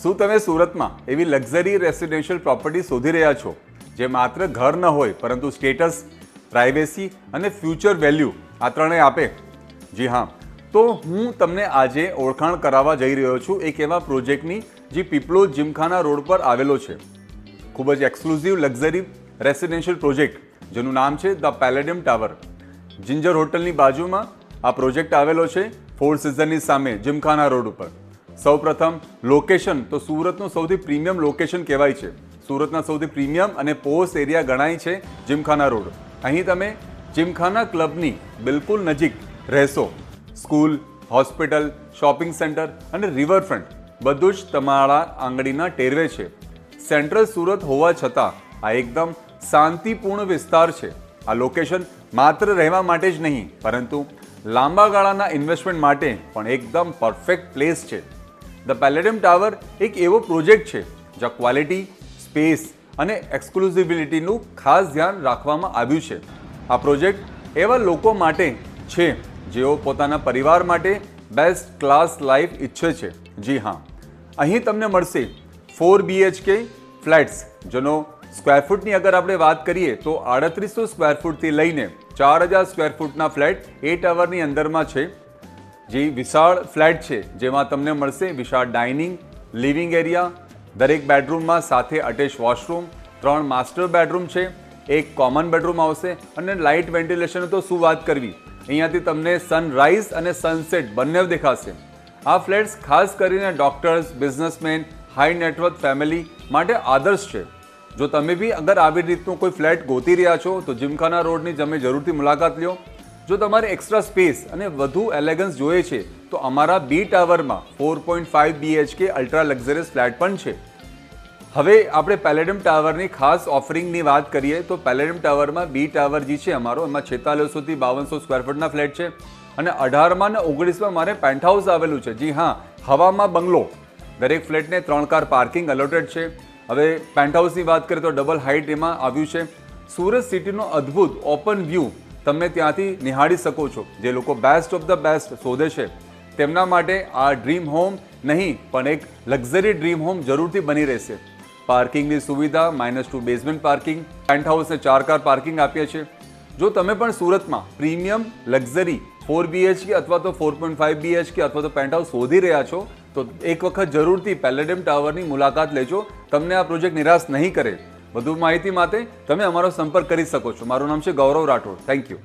શું તમે સુરતમાં એવી લક્ઝરી રેસિડેન્શિયલ પ્રોપર્ટી શોધી રહ્યા છો જે માત્ર ઘર ન હોય પરંતુ સ્ટેટસ, પ્રાઇવેસી અને ફ્યુચર વેલ્યુ આ ત્રણેય આપે? જી હા, તો હું તમને આજે ઓળખાણ કરાવવા જઈ રહ્યો છું એક એવા પ્રોજેક્ટની જે પીપલોદ જીમખાના રોડ પર આવેલો છે. ખૂબ જ એક્સક્લુઝિવ લક્ઝરી રેસિડેન્શિયલ પ્રોજેક્ટ જેનું નામ છે ધ પેલેડિયમ ટાવર. જિંજર હોટલની બાજુમાં આ પ્રોજેક્ટ આવેલો છે, ફોર સિઝનની સામે જીમખાના રોડ ઉપર. સૌપ્રથમ લોકેશન તો સુરતનું સૌથી પ્રીમિયમ લોકેશન કહેવાય છે. સુરતના સૌથી પ્રીમિયમ અને પોશ એરિયા ગણાય છે જીમખાના રોડ. અહીં તમે જીમખાના ક્લબની બિલકુલ નજીક રહેશો. સ્કૂલ, હોસ્પિટલ, શોપિંગ સેન્ટર અને રિવરફ્રન્ટ બધું જ તમારા આંગળીના ટેરવે છે. સેન્ટ્રલ સુરત હોવા છતાં આ એકદમ શાંતિપૂર્ણ વિસ્તાર છે. આ લોકેશન માત્ર રહેવા માટે જ નહીં પરંતુ લાંબા ગાળાના ઇન્વેસ્ટમેન્ટ માટે પણ એકદમ પરફેક્ટ પ્લેસ છે. ધ પેલેડિયમ ટાવર એક એવો પ્રોજેક્ટ છે જ્યાં ક્વોલિટી, સ્પેસ અને એક્સક્લુઝિવિટીનું ખાસ ધ્યાન રાખવામાં આવ્યું છે. આ પ્રોજેક્ટ એવા લોકો માટે છે જેઓ પોતાના પરિવાર માટે બેસ્ટ ક્લાસ લાઈફ ઈચ્છે છે. જી હા, અહીં તમને મળશે 4 BHK ફ્લેટ્સ જેનો સ્ક્વેર ફૂટની અગર આપણે વાત કરીએ તો 3800 સ્ક્વેર ફૂટથી લઈને 4000 સ્ક્વેર ફૂટના ફ્લેટ એ ટાવરની અંદરમાં છે. જે વિશાળ ફ્લેટ છે જેમાં તમને મળશે વિશાળ ડાઇનિંગ, લિવિંગ એરિયા, દરેક બેડરૂમમાં સાથે અટેચ વોશરૂમ, 3 માસ્ટર બેડરૂમ છે, એક કોમન બેડરૂમ આવશે અને લાઇટ વેન્ટિલેશન તો શું વાત કરવી. અહીંયાથી તમને સનરાઈઝ અને સનસેટ બંને દેખાશે. આ ફ્લેટ્સ ખાસ કરીને doctors, businessman, high net worth family માટે આદર્શ છે. જો તમે બી અગર આવી રીતનું કોઈ ફ્લેટ ગોતી રહ્યા છો તો જીમખાના રોડની તમે જરૂરથી મુલાકાત લ્યો. જો તમારે એક્સ્ટ્રા સ્પેસ અને વધુ એલેગન્સ જોઈએ છે તો અમારા બી ટાવરમાં 4.5 BHK અલ્ટ્રા લક્ઝરિયસ ફ્લેટ પણ છે. હવે આપણે પેલેડિયમ ટાવરની ખાસ ઓફરિંગની વાત કરીએ તો પેલેડિયમ ટાવરમાં બી ટાવર જે છે અમારો એમાં 4600 થી 5200 સ્ક્વેર ફૂટના ફ્લેટ છે અને 18માં અને 19માં મારે પેન્ટહાઉસ આવેલું છે. જી હા, હવામાં બંગલો. દરેક ફ્લેટને 3 કાર પાર્કિંગ અલોટેડ છે. હવે પેન્ટહાઉસની વાત કરીએ તો ડબલ હાઇટ એમાં આવ્યું છે. સુરત સિટીનો અદ્ભુત ઓપન વ્યૂ તમે ત્યાંથી નિહાળી શકો છો. જે લોકો બેસ્ટ ઓફ ધ બેસ્ટ શોધે છે તેમના માટે આ ડ્રીમ હોમ નહીં પણ એક લક્ઝરી ડ્રીમ હોમ જરૂરથી બની રહેશે. પાર્કિંગની સુવિધા, -2 બેઝમેન્ટ પાર્કિંગ, પેન્ટહાઉસને 4 કાર પાર્કિંગ આપીએ છીએ. જો તમે પણ સુરતમાં પ્રીમિયમ લક્ઝરી 4 BHK અથવા તો 4.5 BHK અથવા તો પેન્ટહાઉસ શોધી રહ્યા છો તો એક વખત જરૂરથી પેલેડિયમ ટાવરની મુલાકાત લેજો. તમને આ પ્રોજેક્ટ નિરાશ નહીં કરે. વધુ માહિતી માટે તમે અમારો સંપર્ક કરી શકો છો. મારું નામ છે ગૌરવ રાઠોડ. Thank you.